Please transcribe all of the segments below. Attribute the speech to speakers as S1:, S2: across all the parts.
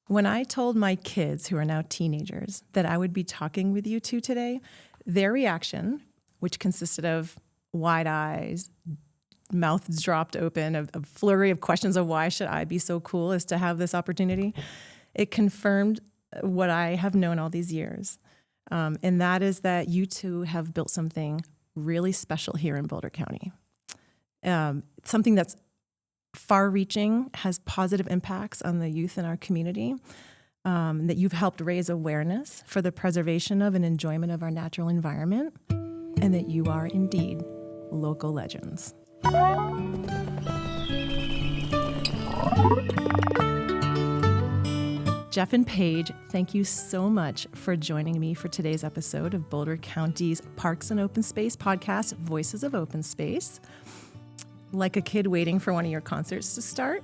S1: When I told my kids, who are now teenagers, that I would be talking with you two today, their reaction, which consisted of wide eyes, mouths dropped open, a flurry of questions of why should I be so cool as to have this opportunity, it confirmed what I have known all these years. And that is that you two have built something really special here in Boulder County. Something that's far-reaching, has positive impacts on the youth in our community, that you've helped raise awareness for the preservation of and enjoyment of our natural environment, and that you are indeed local legends. Jeff and Paige, thank you so much for joining me for today's episode of Boulder County's Parks and Open Space podcast, Voices of Open Space. Like a kid waiting for one of your concerts to start,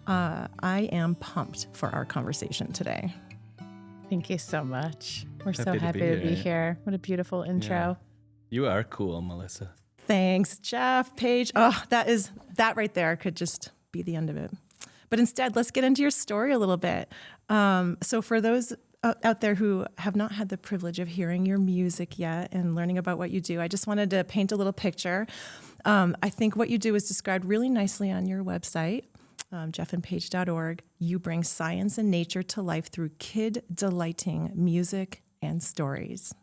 S1: I am pumped for our conversation today.
S2: Thank you so much. We're so happy to be here. What a beautiful intro.
S3: Yeah. You are cool, Melissa.
S1: Thanks, Jeff, Paige. Oh, that right there could just be the end of it. But instead, let's get into your story a little bit. So for those out there who have not had the privilege of hearing your music yet and learning about what you do, I just wanted to paint a little picture. I think what you do is described really nicely on your website, jeffandpaige.org. You bring science and nature to life through kid-delighting music and stories.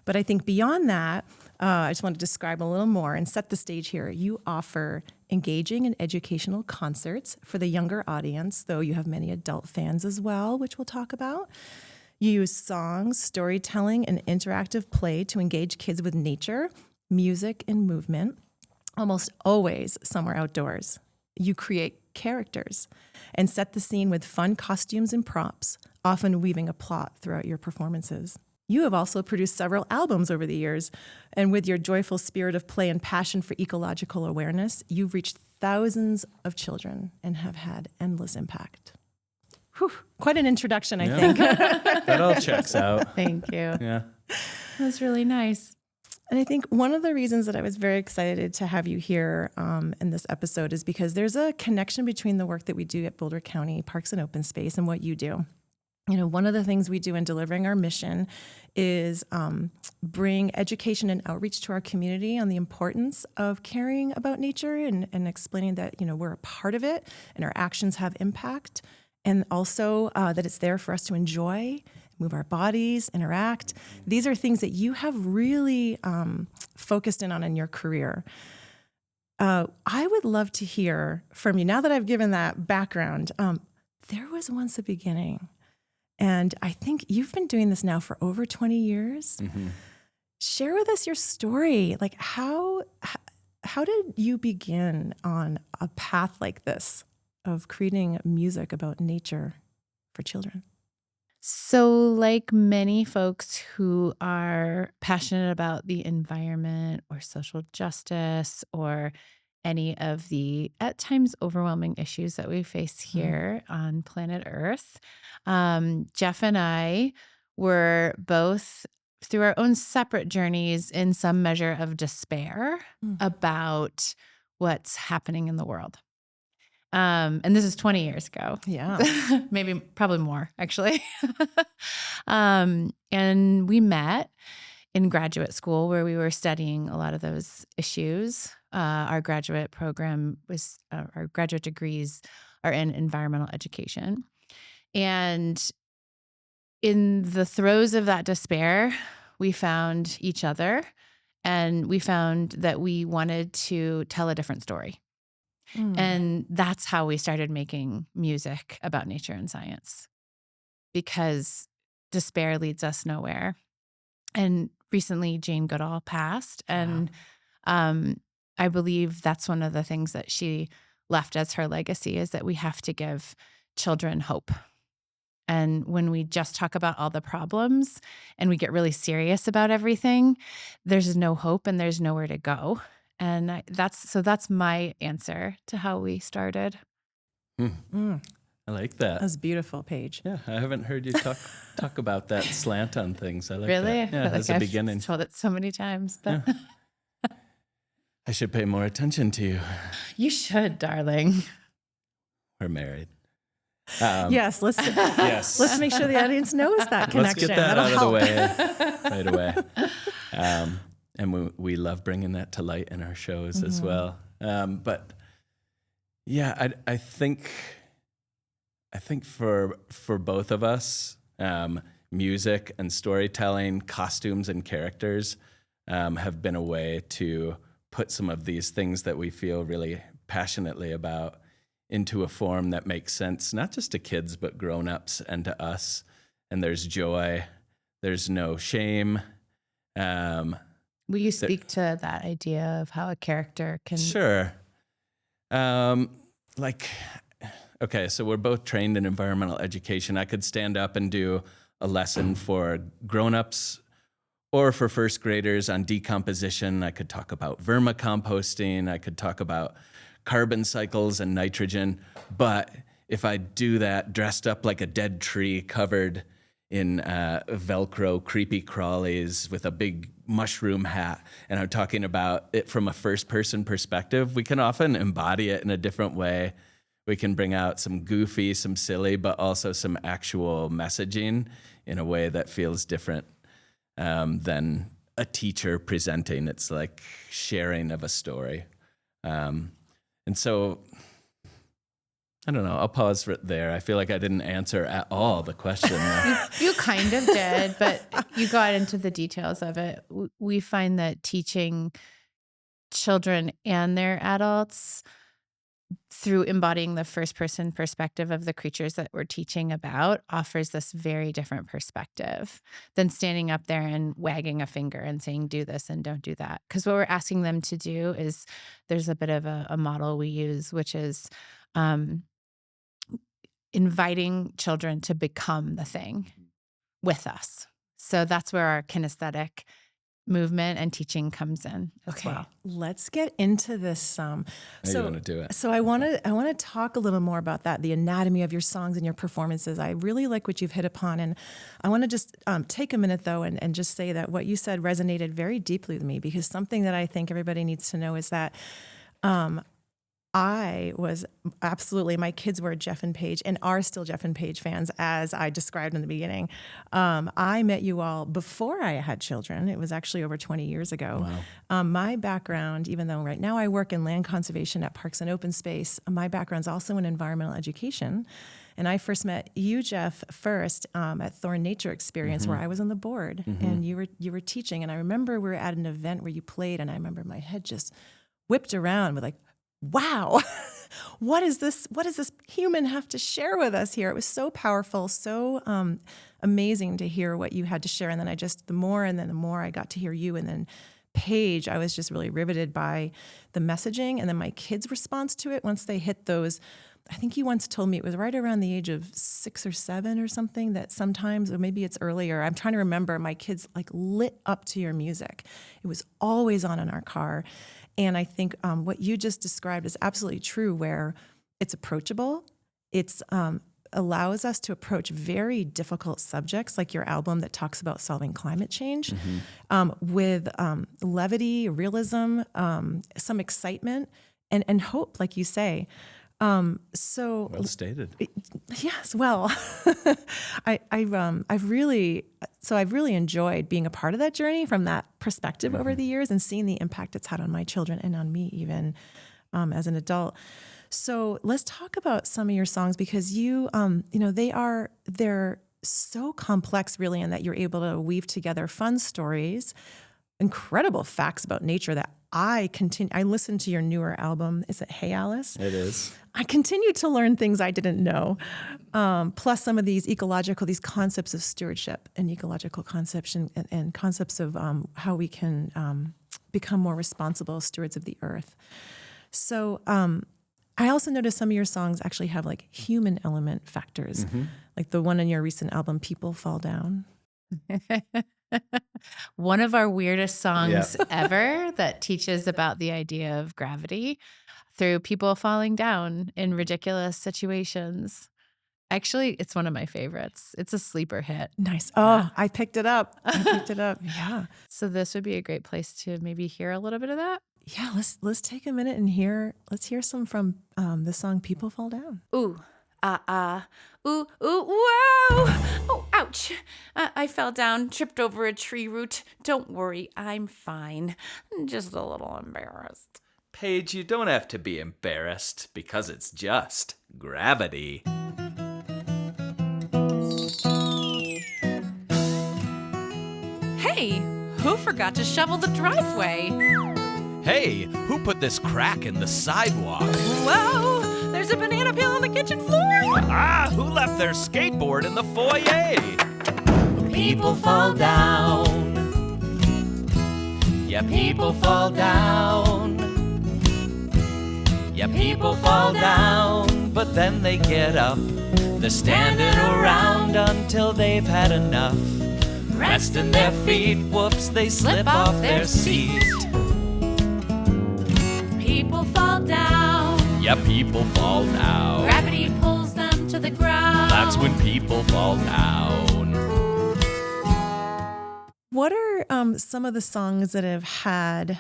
S1: But I think beyond that, I just want to describe a little more and set the stage here. You offer engaging and educational concerts for the younger audience, though you have many adult fans as well, which we'll talk about. You use songs, storytelling, and interactive play to engage kids with nature, music, and movement, almost always somewhere outdoors. You create characters and set the scene with fun costumes and props, often weaving a plot throughout your performances. You have also produced several albums over the years, and with your joyful spirit of play and passion for ecological awareness, you've reached thousands of children and have had endless impact. Whew, quite an introduction, I think.
S3: That all checks out.
S2: Thank you.
S3: Yeah.
S2: That was really nice.
S1: And I think one of the reasons that I was very excited to have you here in this episode is because there's a connection between the work that we do at Boulder County Parks and Open Space and what you do. You know, one of the things we do in delivering our mission is bring education and outreach to our community on the importance of caring about nature and explaining that, you know, we're a part of it and our actions have impact, and also that it's there for us to enjoy, move our bodies, interact. These are things that you have really focused in on in your career. I would love to hear from you. Now that I've given that background, there was once a beginning. And I think you've been doing this now for over 20 years. Mm-hmm. Share with us your story. Like, how did you begin on a path like this of creating music about nature for children?
S2: So, like many folks who are passionate about the environment or social justice or any of the, at times, overwhelming issues that we face here on planet Earth, Jeff and I were both, through our own separate journeys, in some measure of despair about what's happening in the world. And this is 20 years ago.
S1: Yeah.
S2: Probably more, actually. And we met in graduate school where we were studying a lot of those issues. Our graduate program was, our graduate degrees are in environmental education. And in the throes of that despair, we found each other, and we found that we wanted to tell a different story. And that's how we started making music about nature and science, because despair leads us nowhere. And recently Jane Goodall passed, and I believe that's one of the things that she left as her legacy, is that we have to give children hope. And when we just talk about all the problems and we get really serious about everything, there's no hope and there's nowhere to go. And that's my answer to how we started.
S3: I like that.
S1: That's beautiful, Paige.
S3: Yeah, I haven't heard you talk about that slant on things. I like
S2: really?
S3: that. Yeah, that's a beginning.
S2: I've told it so many times, but
S3: I should pay more attention to you.
S2: You should, darling.
S3: We're married.
S1: Yes,
S3: Yes.
S1: let's make sure the audience knows that
S3: Let's
S1: connection.
S3: get that
S1: That'll
S3: out
S1: help.
S3: of the way right away. And we love bringing that to light in our shows as well. But yeah, I think for both of us, music and storytelling, costumes and characters have been a way to put some of these things that we feel really passionately about into a form that makes sense, not just to kids, but grown-ups and to us. And there's joy, there's no shame.
S2: Will you speak to that idea of how a character can...
S3: Sure. Okay, so we're both trained in environmental education. I could stand up and do a lesson for grown-ups or for first graders on decomposition. I could talk about vermicomposting. I could talk about carbon cycles and nitrogen. But if I do that dressed up like a dead tree covered in Velcro creepy crawlies with a big mushroom hat, and I'm talking about it from a first-person perspective, we can often embody it in a different way. We can bring out some goofy, some silly, but also some actual messaging in a way that feels different than a teacher presenting. It's like sharing of a story. And so, I don't know, I'll pause there. I feel like I didn't answer at all the question.
S2: You kind of did, but you got into the details of it. We find that teaching children and their adults through embodying the first person perspective of the creatures that we're teaching about offers this very different perspective than standing up there and wagging a finger and saying, do this and don't do that. Because what we're asking them to do is, there's a bit of a model we use, which is inviting children to become the thing with us. So that's where our kinesthetic movement and teaching comes in as well.
S1: Let's get into this.
S3: You want to do it?
S1: So I want to talk a little more about that, the anatomy of your songs and your performances. I really like what you've hit upon, and I want to just take a minute though and just say that what you said resonated very deeply with me, because something that I think everybody needs to know is that I was absolutely, my kids were Jeff and Paige and are still Jeff and Paige fans, as I described in the beginning. I met you all before I had children. It was actually over 20 years ago.
S3: Wow.
S1: My background, even though right now I work in land conservation at Parks and Open Space, my background's also in environmental education. And I first met you, Jeff, first at Thorn Nature Experience, where I was on the board, and you were teaching. And I remember we were at an event where you played, and I remember my head just whipped around with like, wow, what is this? What does this human have to share with us here? It was so powerful, so amazing to hear what you had to share. And then the more I got to hear you, and then Paige, I was just really riveted by the messaging, and then my kids' response to it once they hit those. I think you once told me it was right around the age of 6 or 7 or something, that sometimes, or maybe it's earlier, I'm trying to remember, my kids like lit up to your music. It was always on in our car. And I think what you just described is absolutely true, where it's approachable. It's allows us to approach very difficult subjects, like your album that talks about solving climate change, with levity, realism, some excitement, and hope, like you say. So
S3: Well stated.
S1: Yes, well, I've really enjoyed being a part of that journey from that perspective over the years, and seeing the impact it's had on my children and on me even as an adult. So let's talk about some of your songs, because they're so complex, really, in that you're able to weave together fun stories, incredible facts about nature that I listened to your newer album. Is it Hey Alice?
S3: It is.
S1: I continue to learn things I didn't know. Plus some of these these concepts of stewardship and ecological conception, and concepts of how we can become more responsible stewards of the earth. So I also noticed some of your songs actually have like human element factors, like the one in your recent album, People Fall Down.
S2: One of our weirdest songs ever that teaches about the idea of gravity through people falling down in ridiculous situations. Actually, it's one of my favorites. It's a sleeper hit.
S1: Nice. Oh, I picked it up. Yeah.
S2: So this would be a great place to maybe hear a little bit of that.
S1: Yeah, let's take a minute and hear some from the song People Fall Down.
S2: Ooh, Ooh, whoa! Oh, ouch! I fell down, tripped over a tree root. Don't worry, I'm fine. Just a little embarrassed.
S4: Paige, you don't have to be embarrassed because it's just gravity.
S2: Hey, who forgot to shovel the driveway?
S4: Hey, who put this crack in the sidewalk?
S2: Whoa! There's a banana peel on the kitchen floor!
S4: Who left their skateboard in the foyer?
S3: People fall down. Yeah, people fall down. Yeah, people fall down, but then they get up. They're standing around until they've had enough. Resting their feet, whoops, they slip off their seat.
S2: People fall down.
S3: Yeah, people fall down.
S2: Gravity pulls them to the ground.
S3: That's when people fall down.
S1: What are some of the songs that have had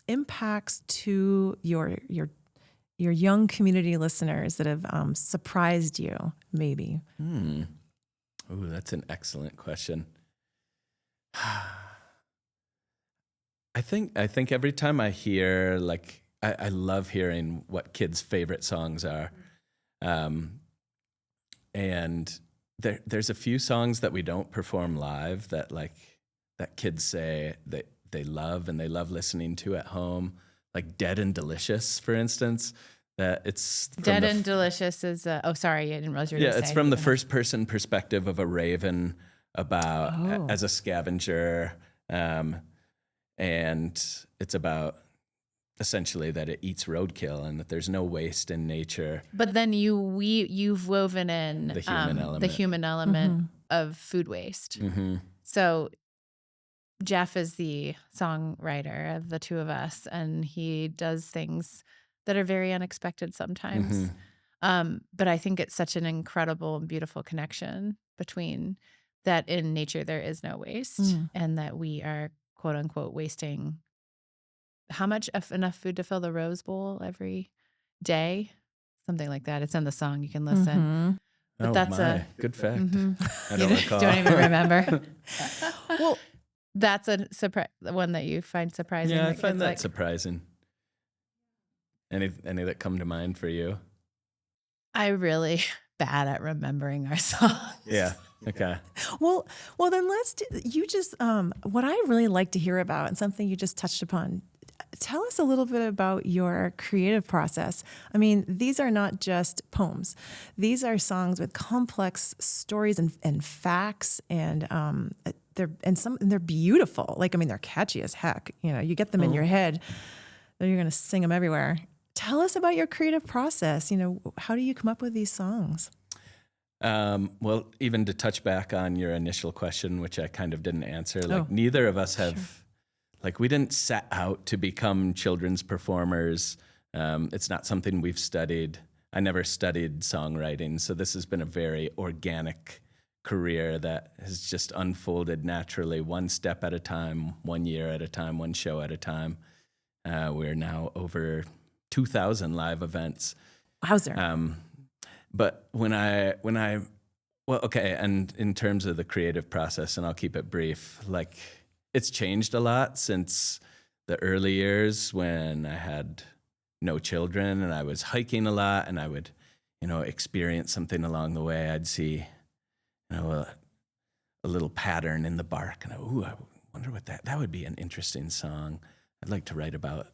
S1: impacts to your young community listeners that have surprised you, maybe?
S3: Ooh, that's an excellent question. I think every time I hear, like, I love hearing what kids' favorite songs are. And there's a few songs that we don't perform live that kids say that they love and they love listening to at home, like Dead and Delicious, for instance. That it's
S2: Dead and Delicious is sorry, I didn't realize you were
S3: it's from the first person perspective of a raven about as a scavenger, and it's about essentially that it eats roadkill and that there's no waste in nature.
S2: But then you've woven in
S3: the human element.
S2: of food waste.
S3: Mm-hmm.
S2: So Jeff is the songwriter of the two of us, and he does things that are very unexpected sometimes. But I think it's such an incredible and beautiful connection between that in nature there is no waste and that we are, quote unquote, wasting how much? Enough food to fill the Rose Bowl every day? Something like that. It's in the song. You can listen. But that's a
S3: good fact. I
S2: you
S3: don't recall.
S2: don't even remember. Well, that's a one that you find surprising.
S3: Yeah, I
S2: that
S3: find
S2: kids
S3: that
S2: like.
S3: surprising. Any that come to mind for you?
S2: I'm really bad at remembering our songs.
S3: Yeah. Okay.
S1: Well, then let's do, you just, what I really like to hear about and something you just touched upon, tell us a little bit about your creative process. I mean, these are not just poems. These are songs with complex stories and facts, and they're beautiful. Like, I mean, they're catchy as heck. You know, you get them in your head, then you're going to sing them everywhere. Tell us about your creative process. You know, how do you come up with these songs?
S3: Well, even to touch back on your initial question, which I kind of didn't answer, neither of us have, we didn't set out to become children's performers. It's not something we've studied. I never studied songwriting, so this has been a very organic career that has just unfolded naturally, one step at a time, 1 year at a time, one show at a time. We're now over 2,000 live events.
S1: Wowzer.
S3: But and in terms of the creative process, and I'll keep it brief, it's changed a lot since the early years when I had no children and I was hiking a lot, and I would, experience something along the way. I'd see, a little pattern in the bark, and I wonder what that would be an interesting song. I'd like to write about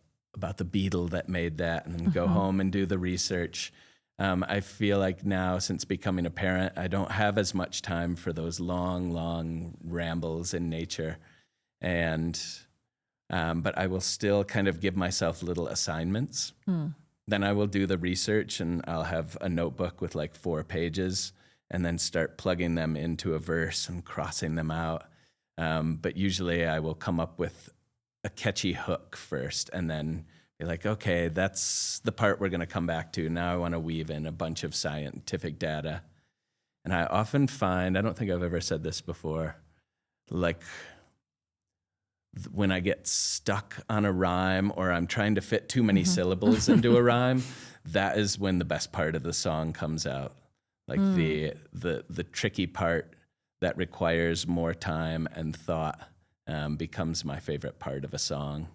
S3: the beetle that made that, and then go home and do the research. I feel like now, since becoming a parent, I don't have as much time for those long rambles in nature. And but I will still kind of give myself little assignments. Then I will do the research, and I'll have a notebook with 4 pages, and then start plugging them into a verse and crossing them out. But usually I will come up with a catchy hook first, and then be like, okay, that's the part we're going to come back to. Now I want to weave in a bunch of scientific data. And I often find, I don't think I've ever said this before, when I get stuck on a rhyme or I'm trying to fit too many syllables into a rhyme, that is when the best part of the song comes out. Like the tricky part that requires more time and thought becomes my favorite part of a song.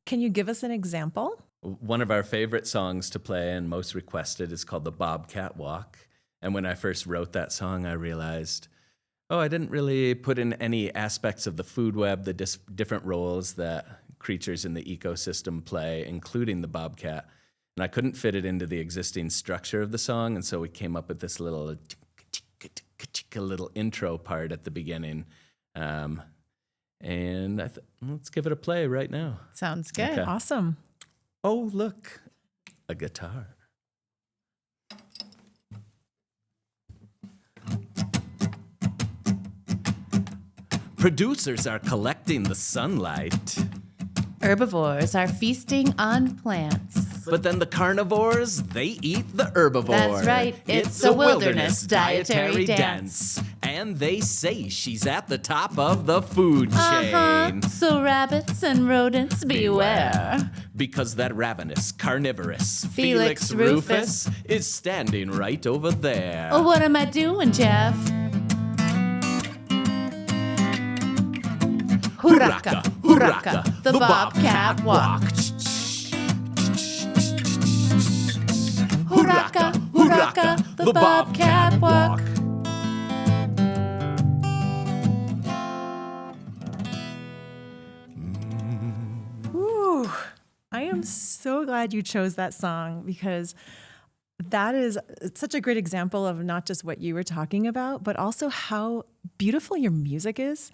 S1: Can you give us an example?
S3: One of our favorite songs to play and most requested is called the Bobcat Walk. And when I first wrote that song, I realized, I didn't really put in any aspects of the food web, the different roles that creatures in the ecosystem play, including the bobcat. And I couldn't fit it into the existing structure of the song. And so we came up with this little intro part at the beginning. And let's give it a play right now.
S2: Sounds good.
S3: Okay.
S1: Awesome.
S3: Oh, look, a guitar. Producers are collecting the sunlight.
S2: Herbivores are feasting on plants.
S3: But then the carnivores, they eat the herbivore.
S2: That's right. It's a wilderness dietary dance.
S3: And they say she's at the top of the food chain.
S2: So rabbits and rodents beware.
S3: Because that ravenous, carnivorous
S2: Felix Rufus
S3: is standing right over there.
S2: Oh, what am I doing, Jeff? Hurraka, hurraka, the bobcat walk. Hurraka, hurraka, the bobcat walk.
S1: Ooh, I am so glad you chose that song because that is such a great example of not just what you were talking about, but also how beautiful your music is.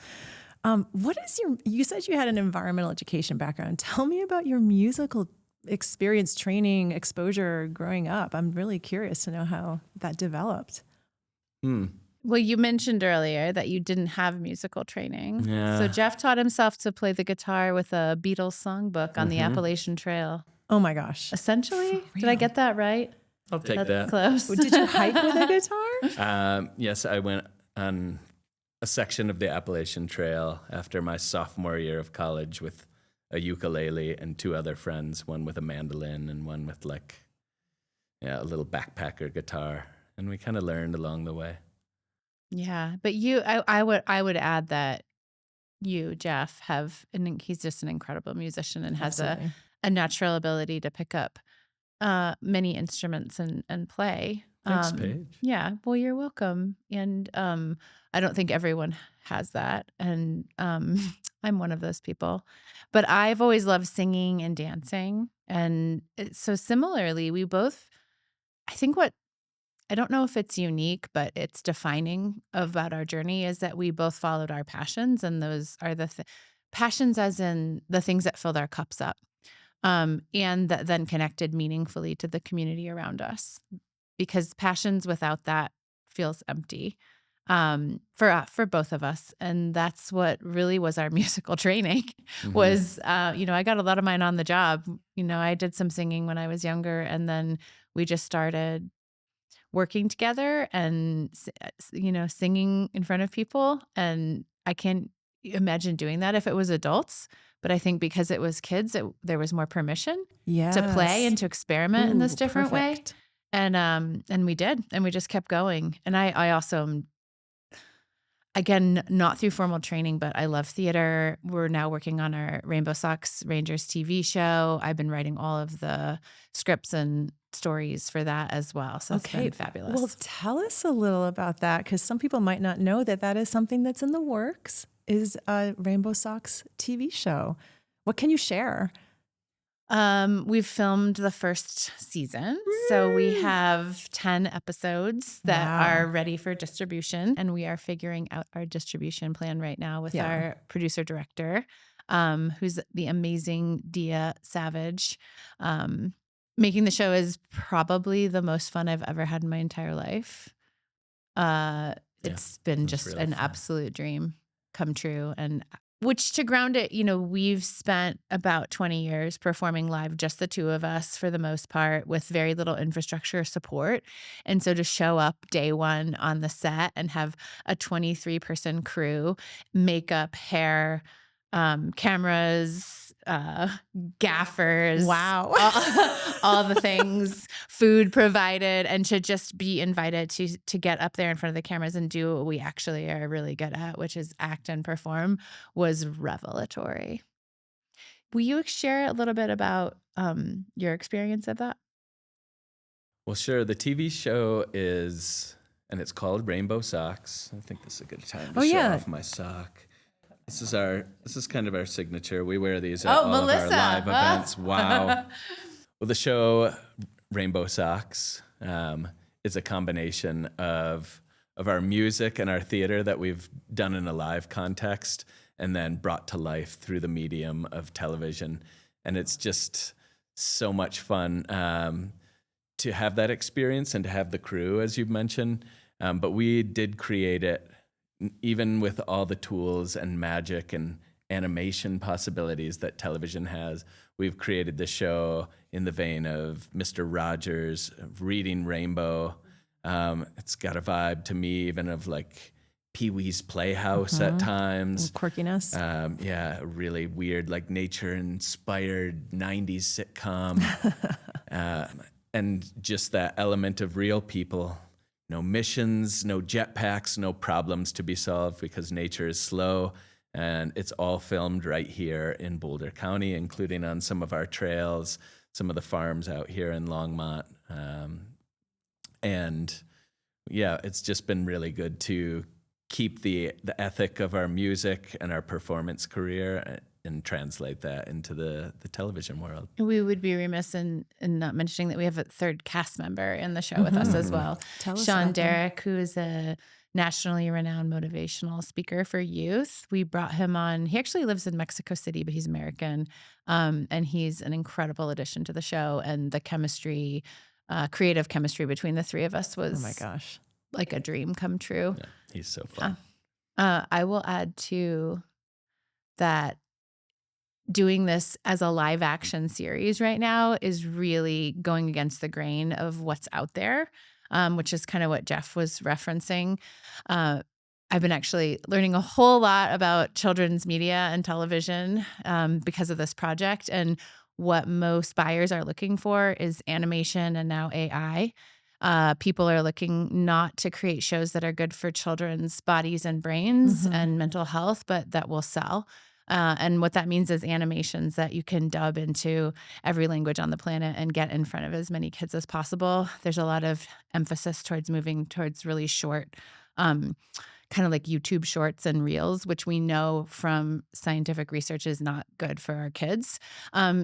S1: You said you had an environmental education background. Tell me about your musical experience, training, exposure growing up. I'm really curious to know how that developed.
S2: Well, you mentioned earlier that you didn't have musical training.
S3: Yeah.
S2: So Jeff taught himself to play the guitar with a Beatles songbook on the Appalachian Trail.
S1: Oh my gosh.
S2: Essentially, did I get that right?
S3: I'll take
S2: That's
S3: that.
S2: close.
S1: Did you hike with a guitar?
S3: Yes, I went on a section of the Appalachian Trail after my sophomore year of college with a ukulele and two other friends, one with a mandolin and one with a little backpacker guitar. And we kind of learned along the way.
S2: Yeah, but I would add that you, Jeff, he's just an incredible musician and has
S1: Absolutely.
S2: a natural ability to pick up many instruments and play.
S3: Thanks, Paige.
S2: Yeah, well, you're welcome. And I don't think everyone has that. And I'm one of those people. But I've always loved singing and dancing. And so similarly, we both, I don't know if it's unique, but it's defining about our journey is that we both followed our passions. And those are the passions as in the things that filled our cups up and that then connected meaningfully to the community around us. Because passions without that feels empty for both of us. And that's what really was our musical training was, I got a lot of mine on the job. I did some singing when I was younger, and then we just started working together and, singing in front of people. And I can't imagine doing that if it was adults. But I think because it was kids, there was more permission to play and to experiment in this different way. And we did, and we just kept going. And I also am, again, not through formal training, but I love theater. We're now working on our Rainbow Sox Rangers TV show. I've been writing all of the scripts and stories for that as well. So it's been fabulous.
S1: Well, tell us a little about that, because some people might not know that is something that's in the works, is a Rainbow Sox TV show. What can you share?
S2: We've filmed the first season. So we have 10 episodes that are ready for distribution. And we are figuring out our distribution plan right now with our producer director, who's the amazing Dia Savage. Making the show is probably the most fun I've ever had in my entire life. It's been just
S3: really
S2: an
S3: fun.
S2: absolute dream come true. And which, to ground it, we've spent about 20 years performing live, just the two of us for the most part, with very little infrastructure support. And so to show up day one on the set and have a 23-person crew, makeup, hair, cameras, gaffers.
S1: Wow.
S2: all the things, food provided, and to just be invited to get up there in front of the cameras and do what we actually are really good at, which is act and perform, was revelatory. Will you share a little bit about your experience of that?
S3: Well, sure. The TV show is, and it's called Rainbow Socks. I think this is a good time to show off my sock. This is kind of our signature. We wear these at all
S2: Melissa.
S3: of our live events. Wow. Well, the show Rainbow Socks is a combination of our music and our theater that we've done in a live context and then brought to life through the medium of television. And it's just so much fun to have that experience and to have the crew, as you've mentioned. But we did create it, even with all the tools and magic and animation possibilities that television has. We've created the show in the vein of Mr. Rogers, of Reading Rainbow. It's got a vibe to me even of like Pee-wee's Playhouse at times.
S1: Quirkiness.
S3: Yeah, really weird, like nature-inspired 90s sitcom. And just that element of real people. No missions, no jetpacks, no problems to be solved because nature is slow. And it's all filmed right here in Boulder County, including on some of our trails, some of the farms out here in Longmont. And yeah, it's just been really good to keep the ethic of our music and our performance career and translate that into the television world.
S2: We would be remiss in not mentioning that we have a third cast member in the show with us as well.
S1: Tell us
S2: Sean
S1: about him.
S2: Derrick, who is a nationally renowned motivational speaker for youth. We brought him on. He actually lives in Mexico City, but he's American. And he's an incredible addition to the show. And the chemistry, creative chemistry between the three of us was
S1: Oh my gosh.
S2: like a dream come true.
S3: Yeah, he's so fun.
S2: I will add to that doing this as a live action series right now is really going against the grain of what's out there, which is kind of what Jeff was referencing. I've been actually learning a whole lot about children's media and television because of this project. And what most buyers are looking for is animation and now AI. People are looking not to create shows that are good for children's bodies and brains and mental health, but that will sell. And what that means is animations that you can dub into every language on the planet and get in front of as many kids as possible. There's a lot of emphasis towards moving towards really short, kind of like YouTube shorts and reels, which we know from scientific research is not good for our kids.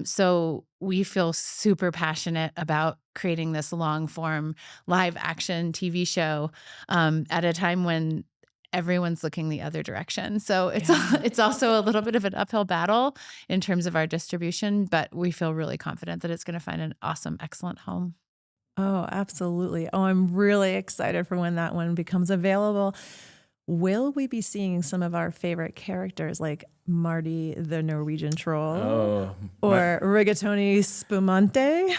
S2: So we feel super passionate about creating this long form live action TV show at a time when everyone's looking the other direction. So it's also a little bit of an uphill battle in terms of our distribution, but we feel really confident that it's going to find an awesome, excellent home.
S1: Oh, absolutely. Oh, I'm really excited for when that one becomes available. Will we be seeing some of our favorite characters like Marty the Norwegian troll or Rigatoni Spumante,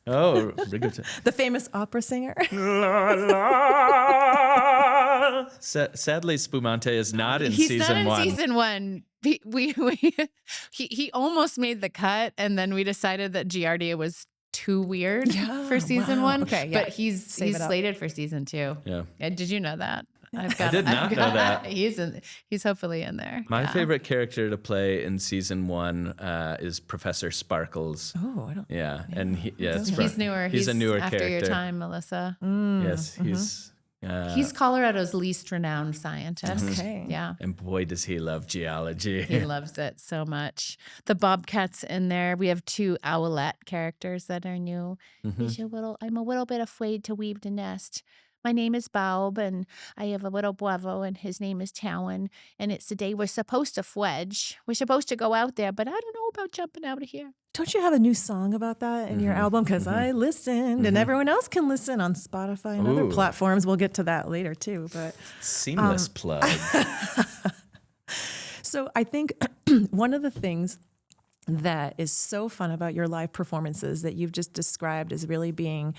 S3: Oh, Rigatoni.
S1: the famous opera singer?
S3: Sadly, Spumante is not in
S2: He's
S3: season
S2: not
S3: one.
S2: in season one. He almost made the cut, and then we decided that Giardia was too weird for season one.
S1: Okay, yeah.
S2: But he's
S1: Save it up.
S2: slated for season 2.
S3: Yeah.
S2: Did you know that?
S3: I did not know that.
S2: He's hopefully in there.
S3: My
S2: Yeah.
S3: favorite character to play in season 1 is Professor Sparkles.
S1: Oh, I don't.
S3: Yeah, and it's
S2: He's newer.
S3: He's a newer
S2: after
S3: character.
S2: your time, Melissa.
S3: Yes,
S2: He's Colorado's least renowned scientist.
S1: Okay.
S2: Yeah.
S3: and boy does he love geology.
S2: He loves it so much. The Bobcats in there. We have 2 owlet characters that are new. I'm a little bit afraid to weave the nest. My name is Bob, and I have a little brother, and his name is Talon. And it's the day we're supposed to fledge. We're supposed to go out there, but I don't know about jumping out of here.
S1: Don't you have a new song about that in your album? Because I listened, and everyone else can listen on Spotify and other
S3: Ooh.
S1: platforms. We'll get to that later too. But
S3: Seamless plug.
S1: so I think one of the things that is so fun about your live performances that you've just described as really being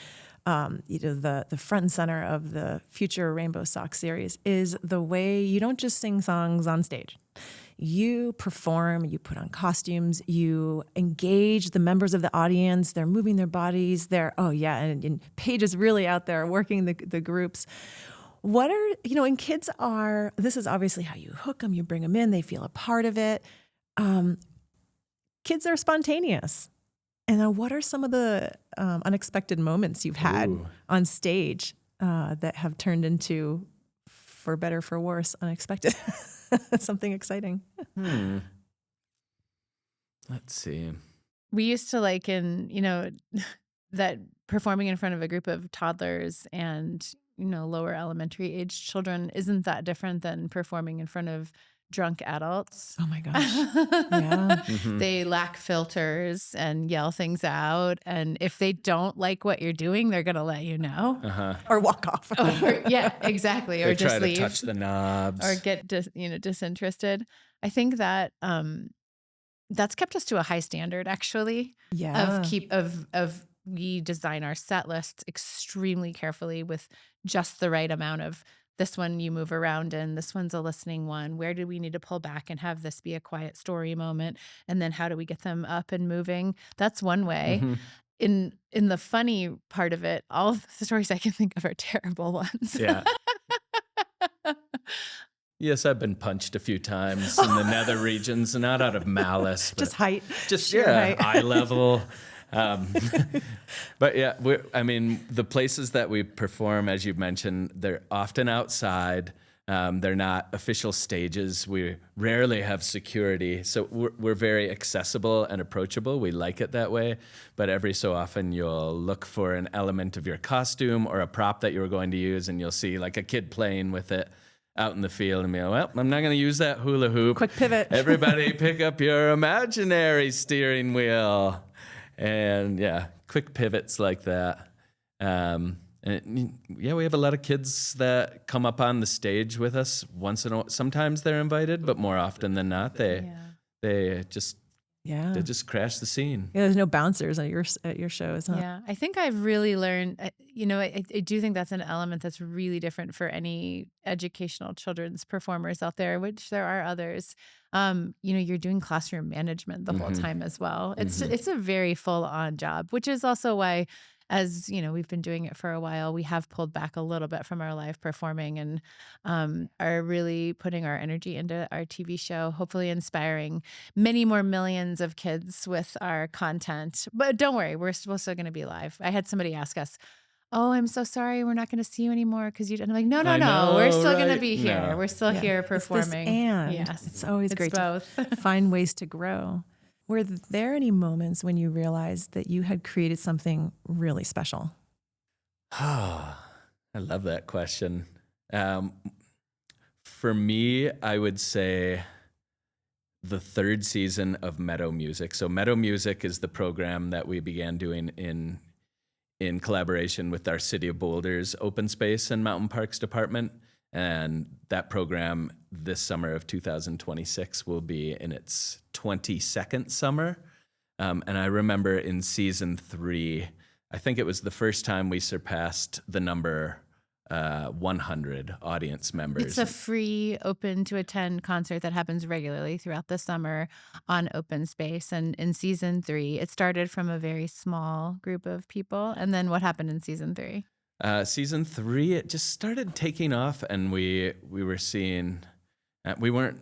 S1: the front and center of the future Rainbow Sock series is the way you don't just sing songs on stage. you perform, you put on costumes, you engage the members of the audience. They're moving their bodies. And Paige is really out there working the groups. What are, and kids are, this is obviously how you hook them, you bring them in, they feel a part of it. Kids are spontaneous. And what are some of the unexpected moments you've had on stage that have turned into, for better, for worse, unexpected, something exciting?
S3: Let's see.
S2: We used to liken, that performing in front of a group of toddlers and, lower elementary age children isn't that different than performing in front of drunk adults.
S1: Oh my gosh. Yeah.
S2: They lack filters and yell things out. And if they don't like what you're doing, they're going to let you know.
S1: Or walk off.
S2: Yeah, exactly. Or
S3: They
S2: just
S3: try
S2: leave.
S3: to touch the knobs.
S2: Or get disinterested. I think that that's kept us to a high standard, actually.
S1: Yeah.
S2: Of we design our set lists extremely carefully with just the right amount of this one you move around in, this one's a listening one. Where do we need to pull back and have this be a quiet story moment? And then how do we get them up and moving? That's one way. In the funny part of it, all of the stories I can think of are terrible ones.
S3: Yeah. Yes, I've been punched a few times in the nether regions, not out of malice, but
S1: Just height.
S3: just
S1: Sheer height.
S3: eye level. But yeah, the places that we perform, as you've mentioned, they're often outside. They're not official stages. We rarely have security, so we're very accessible and approachable. We like it that way. But every so often, you'll look for an element of your costume or a prop that you were going to use, and you'll see like a kid playing with it out in the field, and be like, well, I'm not going to use that hula hoop.
S1: Quick pivot.
S3: Everybody pick up your imaginary steering wheel. And yeah, quick pivots like that. We have a lot of kids that come up on the stage with us once in a while. Sometimes they're invited, but more often than not, they just crash the scene.
S1: Yeah, there's no bouncers at your shows, huh?
S2: Yeah, I think I've really learned, I do think that's an element that's really different for any educational children's performers out there, which there are others. You're doing classroom management the whole time as well. It's a very full-on job, which is also why, as we've been doing it for a while, we have pulled back a little bit from our live performing and are really putting our energy into our TV show, hopefully inspiring many more millions of kids with our content. But don't worry, we're still going to be live. I had somebody ask us, oh, I'm so sorry, we're not going to see you anymore because and I'm like, no, we're still going to be here.
S3: No.
S2: We're still here performing.
S1: Yes, it's always great to find ways to grow. Were there any moments when you realized that you had created something really special?
S3: I love that question. For me, I would say the third season of Meadow Music. So Meadow Music is the program that we began doing in collaboration with our City of Boulder's Open Space and Mountain Parks Department. And that program this summer of 2026 will be in its 22nd summer. And I remember in season 3, I think it was the first time we surpassed the number 100 audience members.
S2: It's a free, open to attend concert that happens regularly throughout the summer on Open Space. And in season 3, it started from a very small group of people. And then what happened in season 3?
S3: Season 3, it just started taking off, and we were seeing, we weren't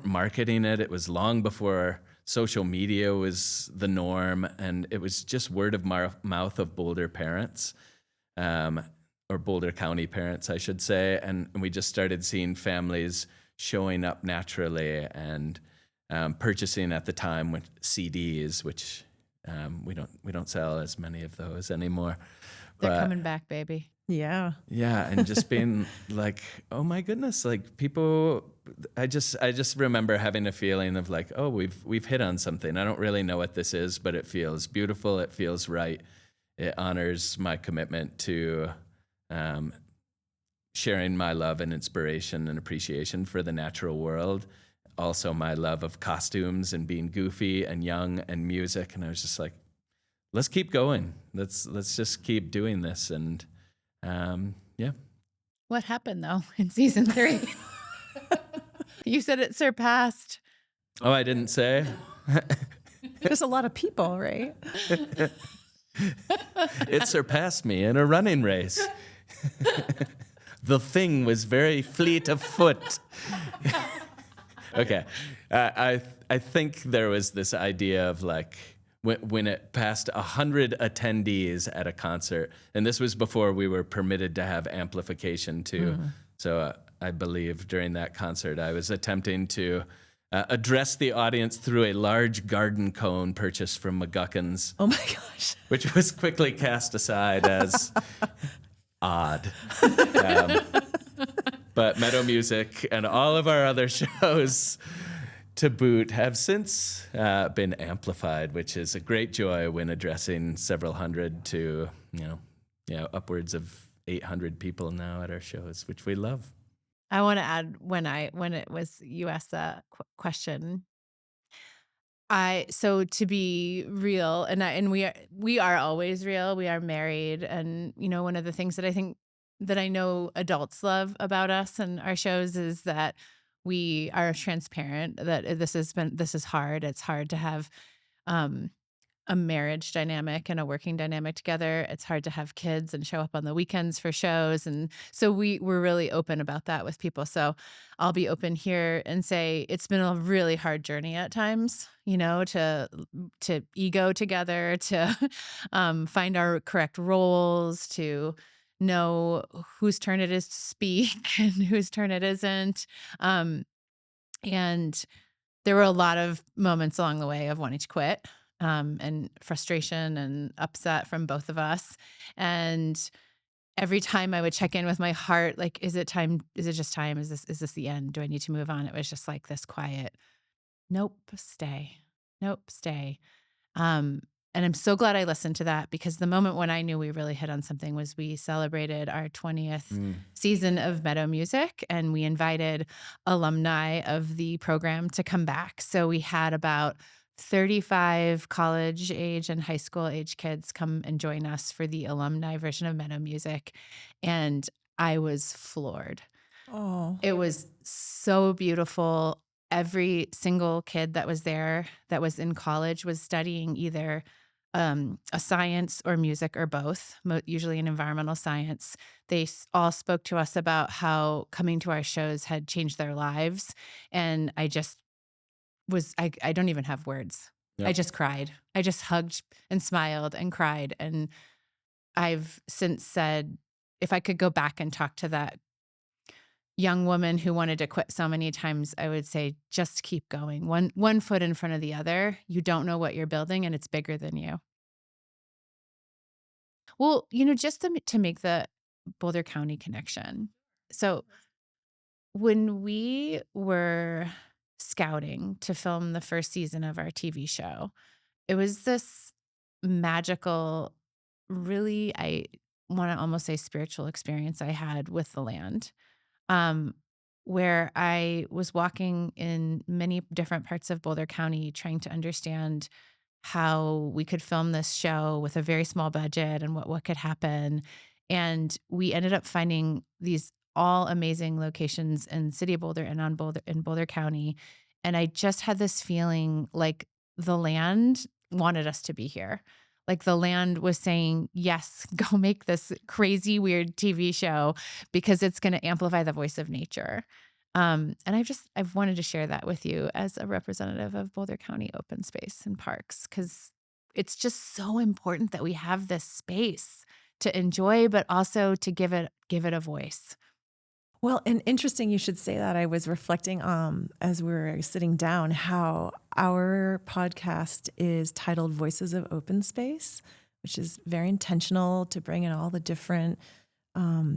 S3: marketing it. It was long before social media was the norm, and it was just word of mouth of Boulder parents, or Boulder County parents, I should say, and we just started seeing families showing up naturally and purchasing at the time with CDs, which we don't sell as many of those anymore.
S2: They're coming back, baby.
S1: Yeah.
S3: Yeah, and just being like, oh my goodness, like people, I just remember having a feeling of like, oh, we've hit on something. I don't really know what this is, but it feels beautiful. It feels right. It honors my commitment to sharing my love and inspiration and appreciation for the natural world. Also my love of costumes and being goofy and young and music. And I was just like, let's keep going. Let's just keep doing this. And yeah.
S2: What happened though in season 3? You said it surpassed.
S3: Oh, I didn't say?
S1: There's a lot of people, right?
S3: It surpassed me in a running race. The thing was very fleet of foot. Okay. I think there was this idea of like when it passed 100 attendees at a concert, and this was before we were permitted to have amplification too. So I believe during that concert, I was attempting to address the audience through a large garden cone purchased from McGuckin's.
S1: Oh my gosh.
S3: Which was quickly cast aside as odd. But Meadow Music and all of our other shows to boot have since been amplified, which is a great joy when addressing several hundred to, upwards of 800 people now at our shows, which we love.
S2: I want to add when it was you asked that question. So to be real, and we are always real. We are married, and one of the things that I think that I know adults love about us and our shows is that we are transparent. That this is hard. It's hard to have a marriage dynamic and a working dynamic together. It's hard to have kids and show up on the weekends for shows. And so we're really open about that with people. So I'll be open here and say it's been a really hard journey at times, to ego together, to find our correct roles, to know whose turn it is to speak and whose turn it isn't. And there were a lot of moments along the way of wanting to quit. And frustration and upset from both of us. And every time I would check in with my heart, like, is it time? Is it just time? Is this the end? Do I need to move on? It was just like this quiet, nope, stay. Nope, stay. And I'm so glad I listened to that, because the moment when I knew we really hit on something was we celebrated our 20th season of Meadow Music, and we invited alumni of the program to come back. So we had about 35 college age and high school age kids come and join us for the alumni version of Meadow Music. And I was floored.
S1: Oh,
S2: It was so beautiful. Every single kid that was there that was in college was studying either a science or music or both, usually in environmental science. They all spoke to us about how coming to our shows had changed their lives. And I just I don't even have words.
S3: Yep.
S2: I just cried. I just hugged and smiled and cried. And I've since said, if I could go back and talk to that young woman who wanted to quit so many times, I would say, just keep going. One foot in front of the other. You don't know what you're building, and it's bigger than you. Well, just to make the Boulder County connection. So when we were scouting to film the first season of our TV show, it was this magical, really, I want to almost say spiritual experience I had with the land, where I was walking in many different parts of Boulder County trying to understand how we could film this show with a very small budget and what could happen. And we ended up finding these all amazing locations in City of Boulder and in Boulder County. And I just had this feeling like the land wanted us to be here. Like the land was saying, yes, go make this crazy, weird TV show because it's going to amplify the voice of nature. And I've wanted to share that with you as a representative of Boulder County open space and parks, because it's just so important that we have this space to enjoy, but also to give it a voice.
S1: well, and interesting you should say that. I was reflecting as we were sitting down how our podcast is titled Voices of Open Space, which is very intentional to bring in all the different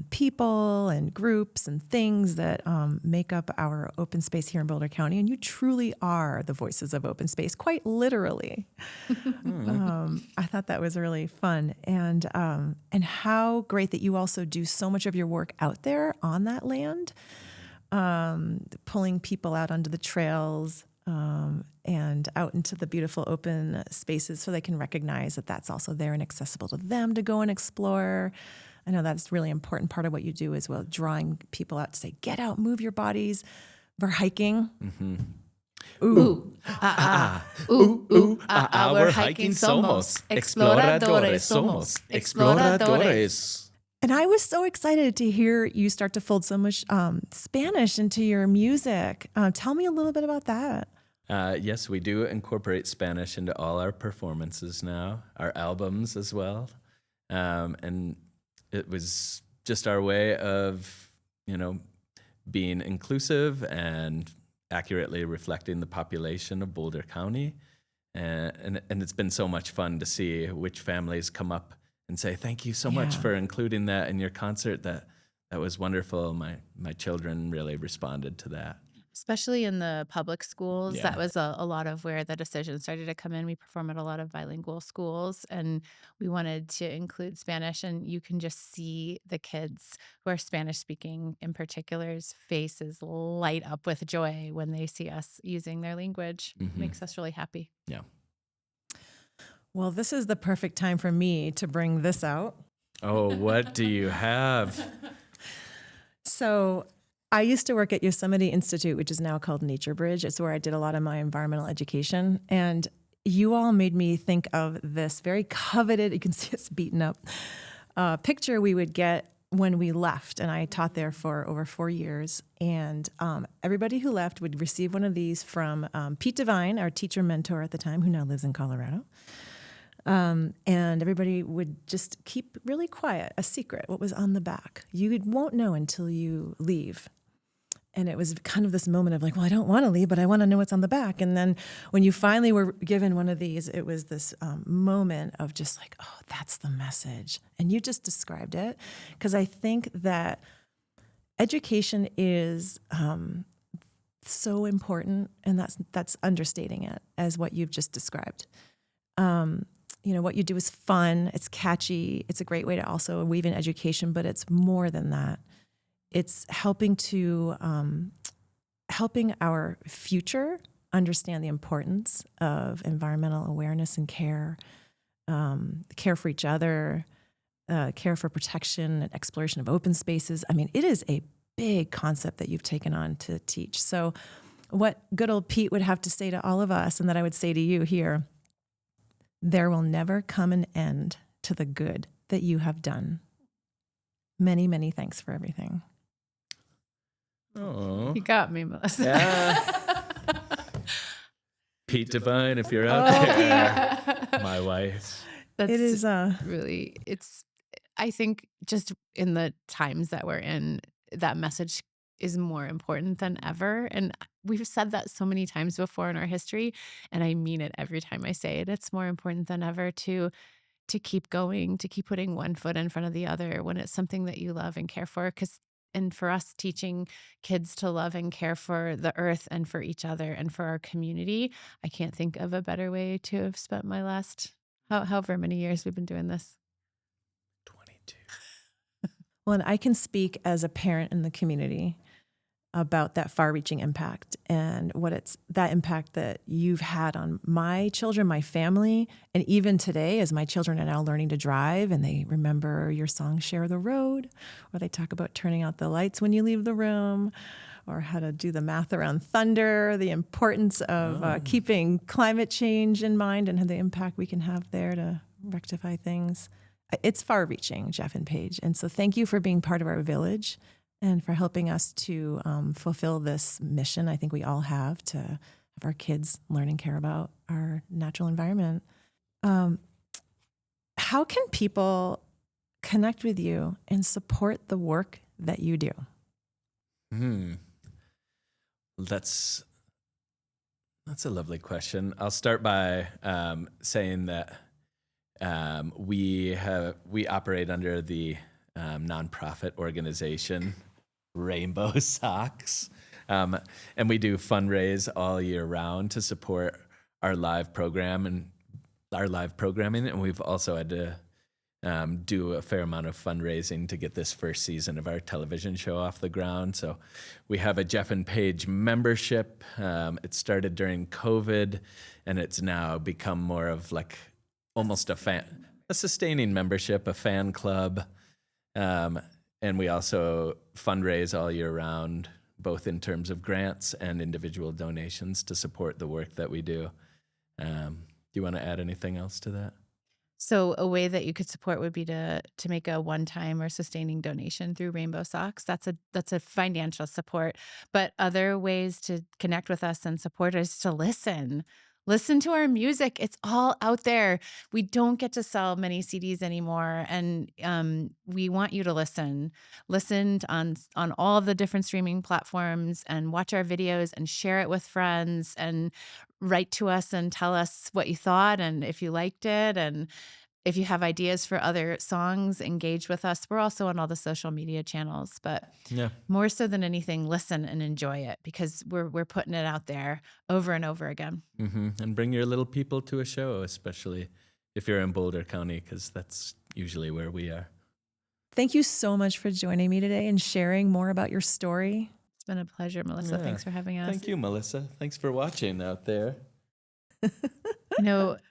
S1: people and groups and things that make up our open space here in Boulder County. And you truly are the voices of open space, quite literally. I thought that was really fun. And how great that you also do so much of your work out there on that land, pulling people out onto the trails and out into the beautiful open spaces so they can recognize that that's also there and accessible to them to go and explore. I know that's a really important part of what you do as well, drawing people out to say, get out, move your bodies, We're hiking.
S2: We're hiking somos. Exploradores somos. Exploradores.
S1: And I was so excited to hear you start to fold so much Spanish into your music. Tell me a little bit about that.
S3: Yes, we do incorporate Spanish into all our performances now, our albums as well. And it was just our way of, being inclusive and accurately reflecting the population of Boulder County. And it's been so much fun to see which families come up and say, thank you so much for including that in your concert. That was wonderful. My children really responded to that.
S2: Especially in the public schools,
S3: Yeah.
S2: that was a lot of where the decision started to come in. We perform at a lot of bilingual schools, and we wanted to include Spanish. And you can just see the kids who are Spanish speaking in particular's faces light up with joy when they see us using their language. It makes us really happy.
S3: Yeah.
S1: Well, this is the perfect time for me to bring this out.
S3: Oh, what do you have?
S1: So I used to work at Yosemite Institute, which is now called Nature Bridge. It's where I did a lot of my environmental education. And you all made me think of this very coveted, you can see it's beaten up, picture we would get when we left. And I taught there for over 4 years. And everybody who left would receive one of these from Pete Devine, our teacher mentor at the time, who now lives in Colorado. And everybody would just keep really quiet, a secret, what was on the back. You won't know until you leave. And it was kind of this moment of like, well, I don't want to leave, but I want to know what's on the back. And then when you finally were given one of these, it was this moment of just like, oh, that's the message. And you just described it. Because I think that education is so important, and that's understating it as what you've just described. What you do is fun, it's catchy, it's a great way to also weave in education, but it's more than that. It's helping our future understand the importance of environmental awareness and care, care for each other, care for protection and exploration of open spaces. I mean, it is a big concept that you've taken on to teach. So what good old Pete would have to say to all of us, and that I would say to you here, there will never come an end to the good that you have done. Many, many thanks for everything.
S3: Oh,
S2: You got me, Melissa.
S3: yeah. Pete Devine, if you're out there, my wife.
S2: That's
S1: It is
S2: really, I think just in the times that we're in, that message is more important than ever. And we've said that so many times before in our history, and I mean it every time I say it. It's more important than ever to keep going, to keep putting one foot in front of the other when it's something that you love and care for. And for us, teaching kids to love and care for the earth and for each other and for our community, I can't think of a better way to have spent my last however many years we've been doing this.
S3: 22.
S1: well, and I can speak as a parent in the community about that far-reaching impact and that impact that you've had on my children, my family, and even today as my children are now learning to drive and they remember your song, Share the Road, or they talk about turning out the lights when you leave the room, or how to do the math around thunder, the importance of keeping climate change in mind and the impact we can have there to rectify things. It's far-reaching, Jeff and Paige. And so thank you for being part of our village and for helping us to fulfill this mission I think we all have to have our kids learn and care about our natural environment. How can people connect with you and support the work that you do?
S3: That's a lovely question. I'll start by saying that we operate under the nonprofit organization Rainbow Socks, and we do fundraise all year round to support our live programming, and we've also had to do a fair amount of fundraising to get this first season of our television show off the ground. So we have a Jeff and Paige membership. It started during COVID, and it's now become more of like almost a sustaining membership, a fan club. And we also fundraise all year round both in terms of grants and individual donations to support the work that we do. Do you want to add anything else to that?
S2: So a way that you could support would be to make a one-time or sustaining donation through Rainbow Socks. That's a financial support. But other ways to connect with us and support us to listen. Listen to our music. It's all out there. We don't get to sell many CDs anymore, and we want you to listen. Listen on all the different streaming platforms, and watch our videos, and share it with friends, and write to us and tell us what you thought and if you liked it, and if you have ideas for other songs, engage with us. We're also on all the social media channels, but more so than anything, listen and enjoy it, because we're putting it out there over and over again.
S3: Mm-hmm. And bring your little people to a show, especially if you're in Boulder County, because that's usually where we are.
S1: Thank you so much for joining me today and sharing more about your story.
S2: It's been a pleasure, Melissa.
S3: Yeah.
S2: Thanks for having us.
S3: Thank you, Melissa. Thanks for watching out there.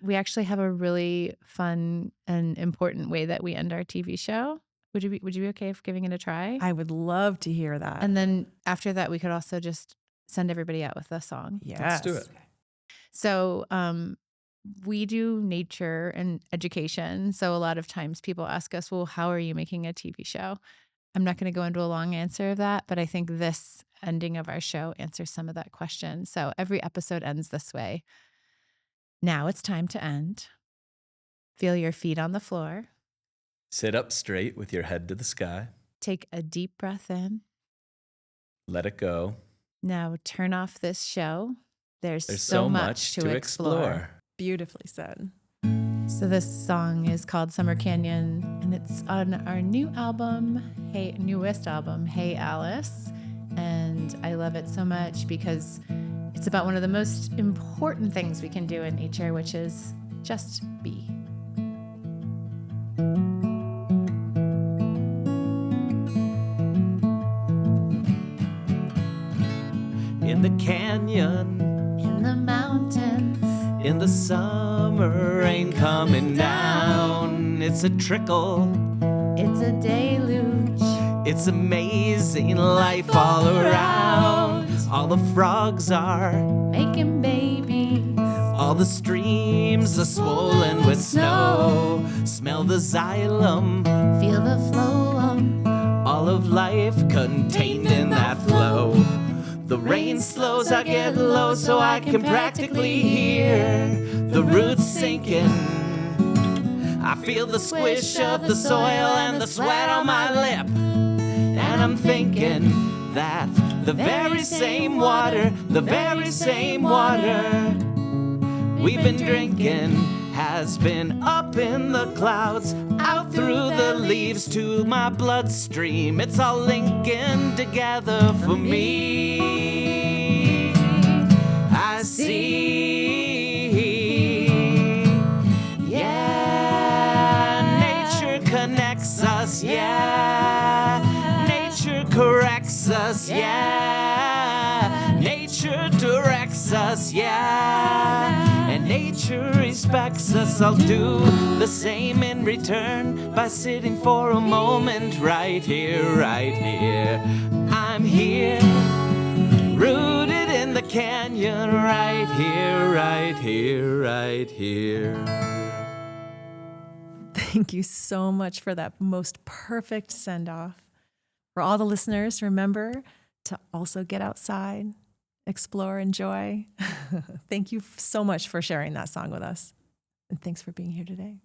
S2: We actually have a really fun and important way that we end our TV show. Would you be okay if giving it a try?
S1: I would love to hear that.
S2: And then after that, we could also just send everybody out with a song.
S1: Yes.
S3: Let's do it.
S2: So we do nature and education. So a lot of times people ask us, well, how are you making a TV show? I'm not going to go into a long answer of that, but I think this ending of our show answers some of that question. So every episode ends this way. Now it's time to end. Feel your feet on the floor.
S3: Sit up straight with your head to the sky.
S2: Take a deep breath in.
S3: Let it go.
S2: Now turn off this show. There's
S3: so much to explore.
S1: Beautifully said.
S2: So this song is called Summer Canyon, and it's on our newest album, Hey Alice. And I love it so much because it's about one of the most important things we can do in nature, which is just be.
S4: In the canyon,
S2: In the mountains,
S4: in the summer rain coming down, it's a trickle,
S2: it's a deluge.
S4: it's amazing life all around. All the frogs are
S2: Making babies.
S4: all the streams are swollen with snow. Smell the xylem,
S2: Feel the flow.
S4: all of life contained in that flow. The rain slows, I get low so I can practically hear the roots sinking. I feel the squish of the soil and the sweat on my lip. And I'm thinking that the very same water we've been drinking has been up in the clouds, out through the leaves to my bloodstream. It's all linking together for me. I see, yeah, nature connects us, yeah, nature corrects us, yeah, nature directs us, yeah. And nature respects us. I'll do the same in return by sitting for a moment right here, right here. I'm here, rooted in the canyon, right here, right here, right here.
S1: Thank you so much for that most perfect send-off. For all the listeners, remember to also get outside, explore, enjoy. Thank you so much for sharing that song with us. And thanks for being here today.